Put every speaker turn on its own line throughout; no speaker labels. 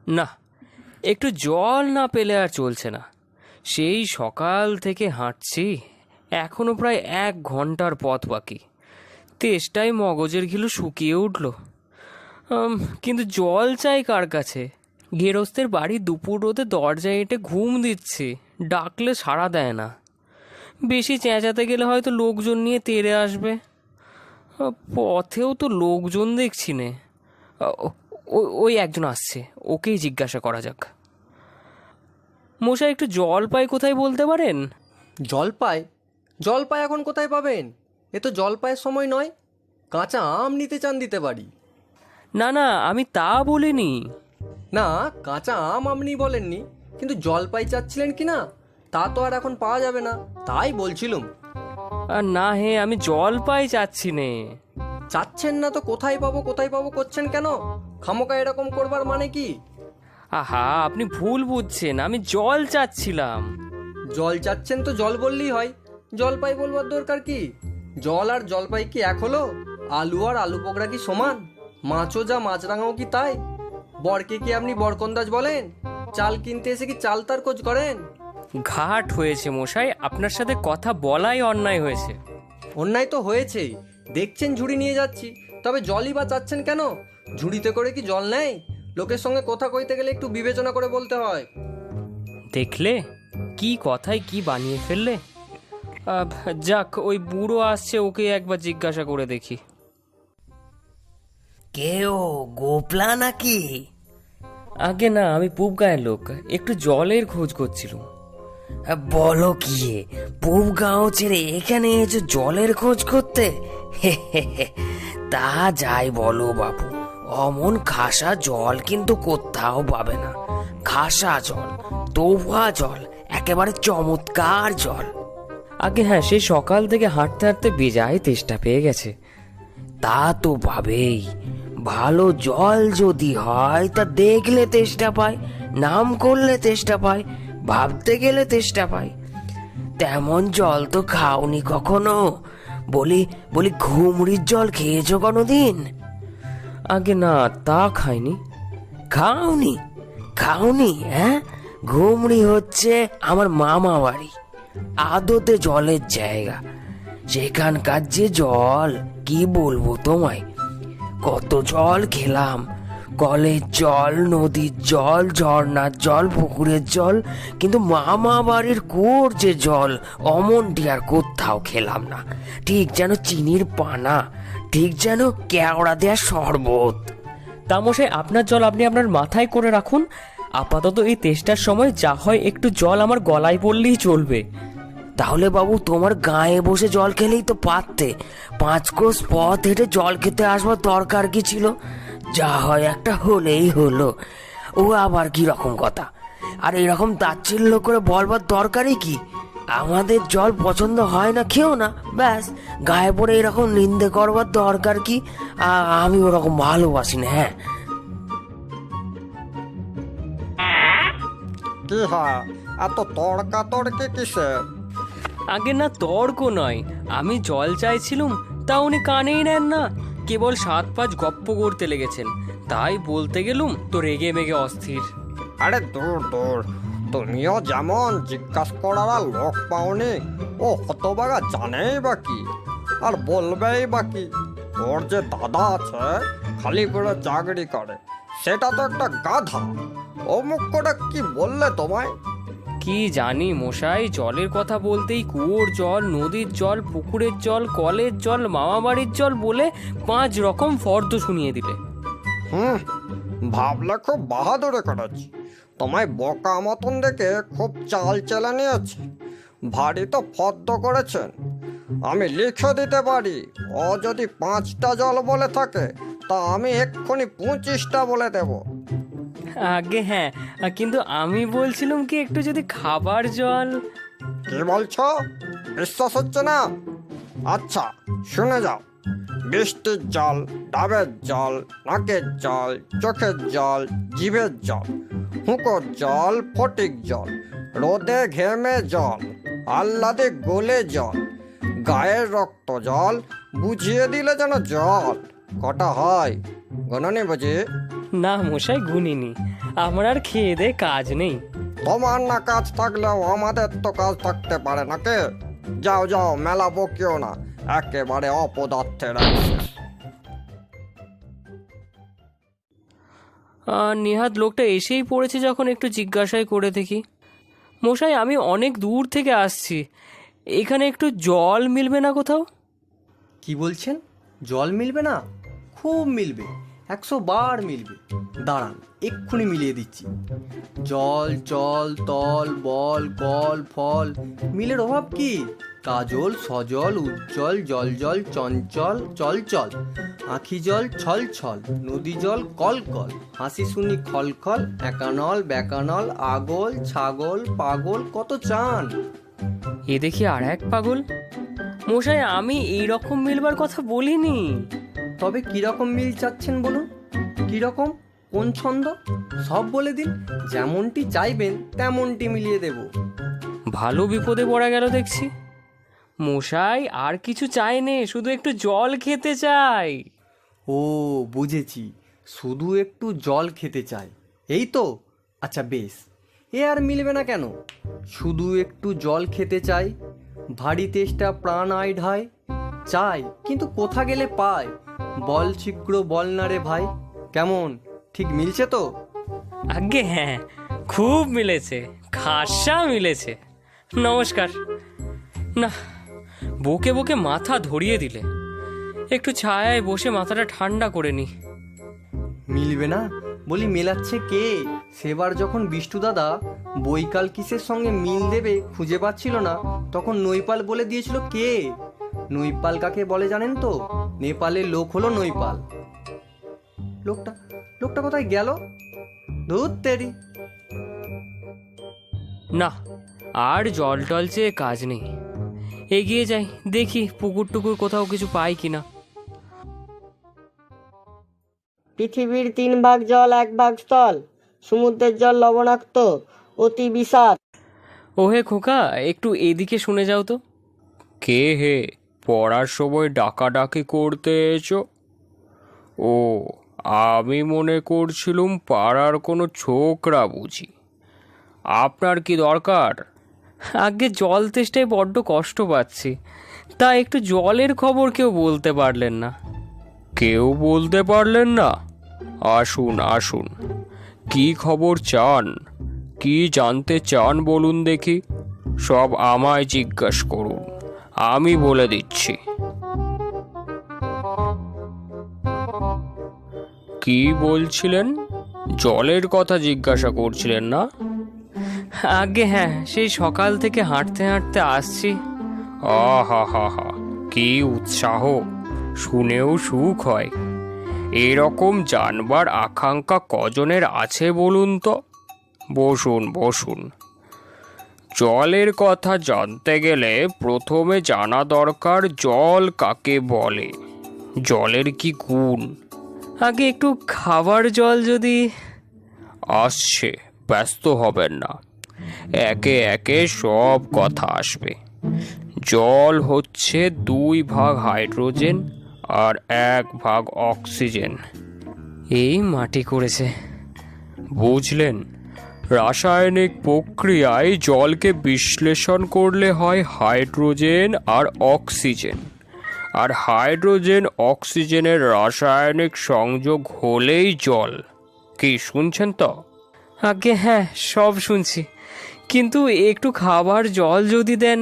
না, একটু জল না পেলে আর চলছে না। সেই সকাল থেকে হাঁটছি, এখনো প্রায় 1 ঘন্টার পথ বাকি। তেষ্টায় মগজের ঘিলু শুকিয়ে উঠল। কিন্তু জল চাই কার কাছে? গেরস্তের বাড়ি দুপুর রোদে দরজায় এঁটে ঘুম দিচ্ছে, ডাকলে সাড়া দেয় না। বেশি চেঁচাতে গেলে হয়তো লোকজন নিয়ে তেড়ে আসবে। পথেও তো লোকজন দেখছি নে। ওই একজন আসছে, ওকেই জিজ্ঞাসা করা যাক। মশাই, একটু জল পাই কোথায় বলতে পারেন?
জলপাই? জলপাই এখন কোথায় পাবেন? এ তো জলপাইয়ের সময় নয়। কাঁচা আম নিতে চান দিতে পারি।
না না, আমি তা বলিনি।
না, কাঁচা আম আপনি বলেননি, কিন্তু জলপাই চাচ্ছিলেন কি না তা তো আর এখন পাওয়া যাবে না, তাই বলছিলুম।
না হে, আমি জল পাই চাচ্ছি নে।
চাচ্ছেন না তো কোথায় পাবো কোথায় পাবো করছেন কেন? খামোকা এরকম করবার মানে কি?
আহা, আপনি ভুল বুঝছেন, আমি জল চাচ্ছিলাম।
জল চাচ্ছেন তো জল বললেই হয়, জলপাই বলবার দরকার কি? জল আর জলপাই কি এক হলো? আলু আর আলু পোকরা কি সমান? মাছও যা মাছরাঙাও কি তাই? বরকে কি আপনি বরকন্দাজ বলেন? চাল কিনতে এসে কি চাল তার খোঁজ করেন?
ঘাট হয়েছে মশাই, আপনার সাথে কথা বলাই অন্যায় হয়েছে।
অন্যায় তো হয়েছে, দেখছেন ঝুড়ি নিয়ে যাচ্ছি, তবে জলই বা চাচ্ছেন কেন? ঝুড়িতে করে কি জল নেই? লোকের সঙ্গে কথা কইতে গেলে একটু বিবেচনা করে বলতে হয়।
দেখলে কি কথায় কি বানিয়ে ফেললে। যাক, ওই বুড়ো আসছে, ওকে একবার জিজ্ঞাসা করে দেখি।
কেও গোপলা নাকি?
আগে না, আমি পূব গাঁয়ের লোক, একটু জলের খোঁজ করছিলাম।
বলো কি, পূব গাঁও ছেড়ে এখানে এসে জলের খোঁজ করতে? তা যাই বলো বাবু, অমন খাসা জল কিন্তু কোথাও পাবে না। খাসা জল, তোফা জল, একেবারে চমৎকার জল।
আগে হ্যাঁ, সেই সকাল থেকে হাঁটতে হাঁটতে বেজায় তেষ্টা পেয়ে গেছে।
তা তো পাবেই। ভালো জল যদি হয় তা দেখলে তেষ্টা পায়, নাম করলে তেষ্টা পায়, ভাবতে গেলে তেষ্টা পায়। তেমন জল তো খাওনি কখনো? বলি বলি ঘুমড়ির জল খেয়েছো কোনোদিন?
আগে না, তা খাইনি।
খাওনি? খাওনি? হ্যাঁ, ঘুমড়ি হচ্ছে আমার মামা বাড়ি, আদতে জলের জায়গা। সেখানকার যে জল কি বলবো তোমায়। কত জল খেলাম, কলের জল, নদীর জল, ঝর্ণার জল, পুকুরের জল, কিন্তু মামা বাড়ির কুয়োর যে জল অমনটি আর কোথাও খেলাম না। ঠিক যেন চিনির পানা, ঠিক যেন কেওড়া দেয়া শরবত।
তামশাই, আপনার জল আপনি আপনার মাথায় করে রাখুন। আপাতত এই তেষ্টার সময় যা হয় একটু জল আমার গলায় পড়লেই চলবে।
তাহলে বাবু তোমার গায়ে বসে জল খেলেই তো পারতে। 5 কোষ পথ হেঁটে জল খেতে আসবার দরকার কি ছিল? যা হয় একটা হলেই হলো। ও আবার কি রকম কথা? আর এরকম তাচ্ছিল্য করে বলবার দরকারই কি? আমাদের জল পছন্দ হয় না, খেও না, ব্যাস। গায়ে পড়ে এরকম নিন্দে করবার দরকার কি? আমি ওরকম ভালোবাসি না। হ্যাঁ,
কি হয়, এত তর্কাতর্কি কিসের?
আগে না, তর্ক নয়, আমি জল চাইছিলুম, তা উনি কানেই নেন না, কেবল 7-5 গপ্প করতে লেগেছেন। তাই বলতে গেলুম তো রেগে মেগে অস্থির।
আরে দূর দূর, তুমিও যেমন জিজ্ঞাস করার আর লোক পাওনি, ও হতবাগা জানেই বা কি আর বলবেই বা কি? ওর যে দাদা আছে, খালি করে চাকরি করে, সেটা তো একটা গাধা। ও মুখ করে কি বললে তোমায়?
কি জানি মশাই, জলের কথা বলতেই কুয়োর জল, নদীর জল, পুকুরের জল, কলের জল, মামাবাড়ির জল বলে 5 রকম ফর্দ শুনিয়ে দিলে।
হুম, ভাবলে খুব বাহাদুরি করেছি। তোমায় বোকা মতন দেখে খুব চাল চেলে নিয়েছি। ভারী তো ফর্দ করেছেন। আমি লিখে দিতে পারি, ও যদি 5টা জল বলে থাকে তা আমি এক্ষুনি 25টা বলে দেব।
আগে হ্যাঁ, কিন্তু আমি বলছিলাম কি, একটু যদি খাবার জল।
কি বলছো? বিশ্বাস হচ্ছে না? আচ্ছা, শুনে যাও। বৃষ্টির জল, ডাবের জল, নাকের জল, চোখের জল, জিভের জল, হুঁকোর জল, ফটিক জল, রোদে ঘেমে জল, আহ্লাদে গলে জল, গায়ের রক্ত জল, বুঝিয়ে দিলে যেন জল। কটা হয় গণনে বুঝি?
না মশাই, গুনিনি। আমার আর খেয়ে দে কাজ নেই।
তোমার না কাজ থাকলেও আমাদের তো কাজ থাকতে পারে নাকি? যাও যাও, মেলা বকিও না, একেবারে অপদার্থের access।
নেহাত লোকটা এসেই পড়েছে যখন একটু জিজ্ঞাসাই করে দেখি। মশাই, আমি অনেক দূর থেকে আসছি, এখানে একটু জল মিলবে না কোথাও?
কি বলছেন? জল মিলবে না? খুব মিলবে, 100 বার মিলবে। দাঁড়ান, এক্ষুনি মিলিয়ে দিচ্ছি। জল, চল, তল, বল, কল, ফল, মিলের অভাব কি? কাজল, সজল, উজ্জ্বল, জল জল, চঞ্চল, চল চল, আখি জল, ছল ছল, নদী জল, কল কল, হাসি শুনি খল খল, একানল, বেকানল, আগল, ছাগল, পাগল, কত চান।
এ দেখি আর এক পাগল। মশাই, আমি এই রকম মিলবার কথা বলিনি।
তবে কিরকম মিল চাচ্ছেন বলুন? কিরকম, কোন ছন্দ, সব বলে দিন। যেমনটি চাইবেন তেমনটি মিলিয়ে দেব।
ভালো বিপদে পড়া গেল দেখছি। মশাই, আর কিছু চাই নে, শুধু একটু জল খেতে চাই।
ও বুঝেছি, শুধু একটু জল খেতে চাই, এই তো? আচ্ছা বেশ, এ আর মিলবে না কেন? শুধু একটু জল খেতে চাই, ভারী তেষ্টা প্রাণ আই ঢাই, চাই কিন্তু কোথা গেলে পায়, বল শীঘ্র বল না রে ভাই। কেমন, ঠিক মিলছে তো?
আগে হ্যাঁ, খুব মিলেছে, খাসা মিলেছে। নমস্কার। না, বকে বকে মাথা ধরিয়ে দিলে। একটু ছায়ায় বসে মাথাটা ঠান্ডা করে নি।
মিলবে না বলি, মেলাচ্ছে কে? সেবার যখন বিষ্টু দাদা বৈকাল কিসের সঙ্গে মিল দেবে খুঁজে পাচ্ছিল না, তখন নৈপাল বলে দিয়েছিল কে? নৈপাল কাকে বলে জানেন তো? নেপালের লোক হলো নৈপাল। লোকটা লোকটা কোথায় গেল? ধুর তেরি।
না, আর জল টল চেয়ে কাজ নেই। এগিয়ে যাই, দেখি পুকুর টুকুর কোথাও কিছু পাই কিনা।
পৃথিবীর 3 ভাগ জল 1 ভাগ স্থল, সমুদ্রের জল লবণাক্ত, অতি বিষাদ।
ওহে খোকা, একটু এদিকে শুনে যাও তো। কে হে, পড়ার সময় ডাকাডাকি করতে এসো? ও, আমি মনে করছিলুম পাড়ার কোনো ছোকরা বুঝি। আপনার কি দরকার? আগে জল তেষ্টায় বড্ড কষ্ট পাচ্ছি, তা একটু জলের খবর কেউ বলতে পারলেন না। কেউ বলতে পারলেন না? আসুন আসুন, কি খবর চান? কি জানতে চান বলুন দেখি। সব আমায় জিজ্ঞাসা করুন, আমি বলে দিচ্ছি। কি বলছিলেন? জলের কথা জিজ্ঞাসা করছিলেন না? আগে হ্যাঁ, সেই সকাল থেকে হাঁটতে হাঁটতে আসছি। আহা হা হা, কি উৎসাহ, শুনেও সুখ হয়। এরকম জানবার আকাঙ্ক্ষা কজনের আছে বলুন তো? বসুন বসুন। জলের কথা জানতে গেলে প্রথমে জানা দরকার জল কাকে বলে, জলের কি গুণ। আগে একটু খাবার জল যদি। আসছে, ব্যস্ত হবেন না, একে একে সব কথা আসবে। জল হচ্ছে 2 ভাগ হাইড্রোজেন আর 1 ভাগ অক্সিজেন। এই মাটি করেছে, বুঝলেন? রাসায়নিক প্রক্রিয়ায় জলকে বিশ্লেষণ করলে হয় হাইড্রোজেন আর অক্সিজেন, আর হাইড্রোজেন অক্সিজেনের রাসায়নিক সংযোগ হলেই জল। কি শুনছেন তো? আগে হ্যাঁ, সব শুনছি, কিন্তু একটু খাবার জল যদি দেন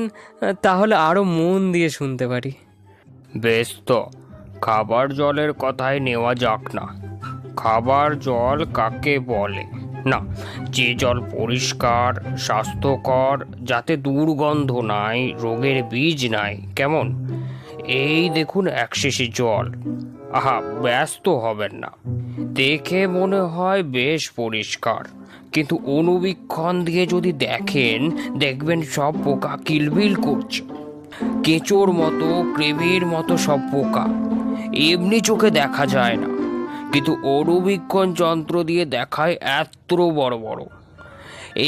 তাহলে আরো মন দিয়ে শুনতে পারি। বেশ তো, খাবার জলের কথাই নেওয়া যাক না। খাবার জল কাকে বলে? না, যে জল পরিষ্কার, স্বাস্থ্যকর, যাতে দুর্গন্ধ নাই, রোগের বীজ নাই। কেমন? এই দেখুন এক শিশি জল। আহা, ব্যস্ত হবেন না, দেখে মনে হয় বেশ পরিষ্কার, কিন্তু অণুবীক্ষণ দিয়ে যদি দেখেন, দেখবেন সব পোকা কিলবিল করছে। কেঁচোর মতো, কৃমির মতো সব পোকা। এমনি চোখে দেখা যায় না, কিন্তু অণুবীক্ষণ যন্ত্র দিয়ে দেখায় এত বড় বড়।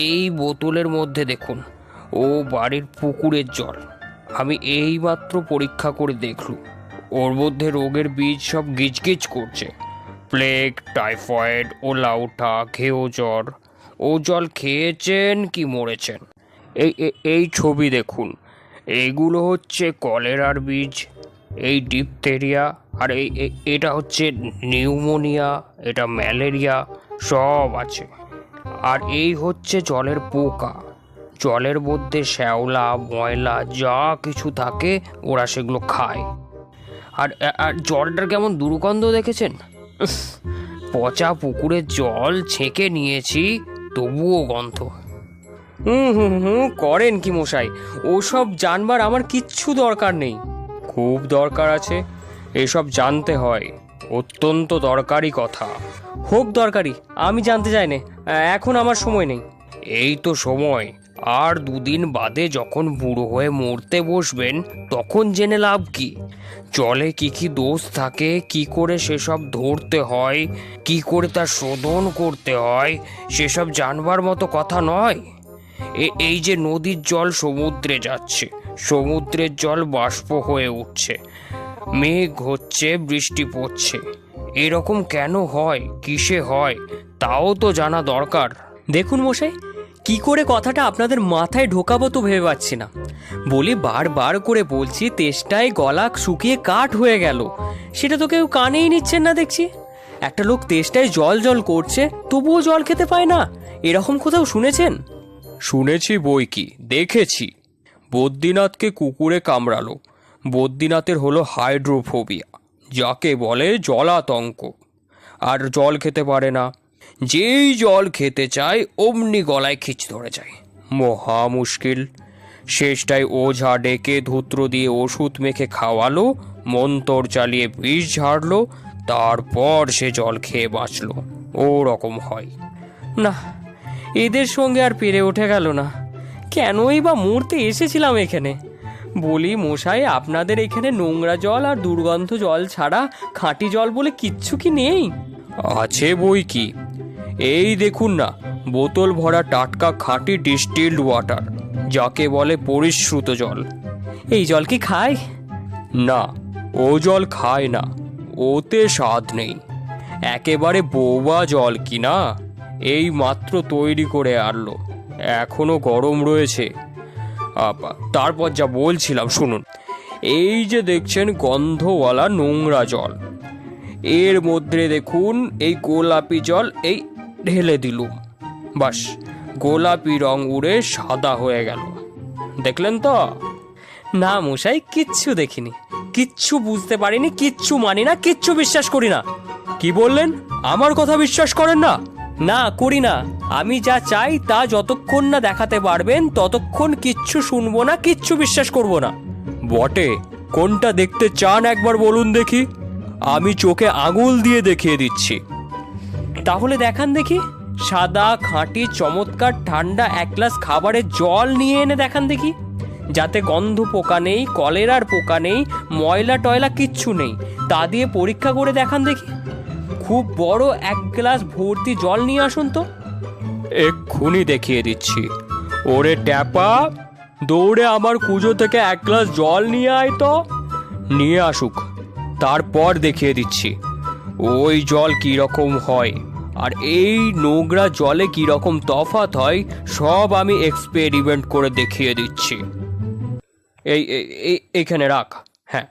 এই বোতলের মধ্যে দেখুন, ও বাড়ির পুকুরের জল। আমি এইমাত্র পরীক্ষা করে দেখলুম, ওর মধ্যে রোগের বীজ সব গিজগিজ করছে। প্লেগ, টাইফয়েড, ওলাউঠা, ঘেউ জ্বর, ও জল খেয়েছেন কি মরেছেন? এই ছবি দেখুন, এইগুলো হচ্ছে কলেরার বীজ, এই ডিপথেরিয়া, আর এটা হচ্ছে নিউমোনিয়া, এটা ম্যালেরিয়া, সব আছে। আর এই হচ্ছে জলের পোকা, জলের মধ্যে শ্যাওলা ময়লা যা কিছু থাকে ওরা সেগুলো খায়। আর আর জলটার কেমন দুর্গন্ধ দেখেছেন? উফ, পচা পুকুরের জল ছেঁকে নিয়েছি, তবুও গন্ধ। করেন কি মশাই? ওসব জানবার আমার কিচ্ছু দরকার নেই। খুব দরকার আছে, এসব জানতে হয়, অত্যন্ত দরকারি কথা। হোক দরকারি, আমি জানতে চাই না, এখন আমার সময় নেই। এই তো সময়, আর 2 দিন বাদে যখন বুড়ো হয়ে মরতে বসবেন তখন জেনে লাভ কি? জলে কি কি দোষ থাকে, কি করে সেসব ধরতে হয়, কি করে তা শোধন করতে হয়, সেসব জানবার মতো কথা নয়। এই যে নদীর জল সমুদ্রে যাচ্ছে, সমুদ্রের জল বাষ্প হয়ে উঠছে, মেঘ হচ্ছে, বৃষ্টি পড়ছে, এরকম কেন হয়, কিসে হয়, তাও তো জানা দরকার। দেখুন মশাই, কি করে কথাটা আপনাদের মাথায় ঢোকাবো তো ভেবে পাচ্ছি না। বলি বারবার করে বলছি, তেষ্টায় গলা শুকিয়ে কাঠ হয়ে গেল, সেটা তো কেউ কানেই নিচ্ছেন না দেখছি। একটা লোক তেষ্টায় জল জল করছে, তবুও জল খেতে পায় না, এরকম কোথাও শুনেছেন? শুনেছি বই কি, দেখেছি। বদ্রীনাথকে কুকুরে কামড়ালো, বদ্রীনাথের হলো হাইড্রোফোবিয়া, যাকে বলে জলাতঙ্ক, আর জল খেতে পারে না। যেই জল খেতে চায় অমনি গলায় খিচ ধরে যায়, মহা মুশকিল। শেষটায় ওঝা ডেকে ধূত্র দিয়ে ওষুধ মেখে খাওয়ালো, মন্তর চালিয়ে বিষ ঝাড়লো, তারপর সে জল খেয়ে বাঁচল। ও রকম হয় না, এদের সঙ্গে আর পেরে ওঠে গেল না। কেনই বা মরতে এসেছিলাম এখানে? বলি মশাই, আপনাদের এখানে নোংরা জল আর দুর্গন্ধ জল ছাড়া খাঁটি জল বলে কিচ্ছু কি নেই? আছে বই কি, এই দেখুন না, বোতল ভরা টাটকা খাঁটি ডিস্টিলড ওয়াটার, যাকে বলে পরিশ্রুত জল। এই জল কি খায়? না, ও জল খায় না, ওতে স্বাদ নেই, একেবারে বোবা জল কি না, এই মাত্র তৈরি করে আনলো, এখনো গরম রয়েছে। তারপর যা বলছিলাম শুনুন, এই যে দেখছেন গন্ধওয়ালা নোংরা জল, এর মধ্যে দেখুন এই গোলাপি জল, এই ঢেলে দিলুম, বাস গোলাপি রং উড়ে সাদা হয়ে গেল। দেখলেন তো? না মশাই, কিচ্ছু দেখিনি, কিচ্ছু বুঝতে পারিনি, কিচ্ছু মানি না, কিচ্ছু বিশ্বাস করি না। কি বললেন? আমার কথা বিশ্বাস করেন না? না, করি না। আমি যা চাই তা যতক্ষণ না দেখাতে পারবেন ততক্ষণ কিচ্ছু শুনবো না, কিচ্ছু বিশ্বাস করব না। বটে, কোনটা দেখতে চান একবার বলুন দেখি, আমি চোখে আঙুল দিয়ে দেখিয়ে দিচ্ছি। তাহলে দেখান দেখি, সাদা খাঁটি চমৎকার ঠান্ডা 1 গ্লাস খাবারের জল নিয়ে এনে দেখান দেখি, যাতে গন্ধ পোকা নেই, কলেরার পোকা নেই, ময়লা টয়লা কিচ্ছু নেই, তা দিয়ে পরীক্ষা করে দেখান দেখি। খুব বড় 1 গ্লাস ভর্তি জল নিয়ে আসুন তো। এক্ষুনি দেখিয়ে দিচ্ছি। ওরে ট্যাপা, দৌড়ে আমার কুজো থেকে 1 গ্লাস জল নিয়ে আয় তো। নিয়ে আসুক, তারপর দেখিয়ে দিচ্ছি ওই জল কীরকম হয়, আর এই নোংরা জলে কীরকম তফাৎ হয়, সব আমি এক্সপেরিমেন্ট করে দেখিয়ে দিচ্ছি। এইখানে রাখ। হ্যাঁ,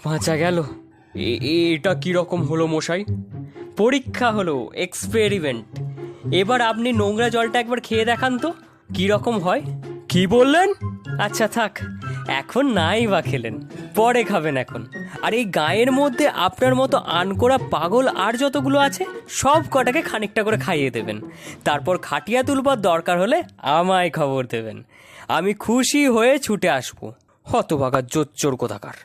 বাঁচা গেল। এটা কিরকম হলো মশাই? পরীক্ষা হলো, এক্সপেরিমেন্ট। এবার আপনি নোংরা জলটা একবার খেয়ে দেখান তো কিরকম হয়। কি বললেন? আচ্ছা থাক, এখন নাই বা খেলেন, পরে খাবেন এখন। আর এই গায়ের মধ্যে আপনার মতো আনকোড়া পাগল আর যতগুলো আছে সব কটাকে খানিকটা করে খাইয়ে দেবেন, তারপর খাটিয়া তুলবার দরকার হলে আমায় খবর দেবেন, আমি খুশি হয়ে ছুটে আসবো। হতভাগা জোচ্চোর কোথাকার।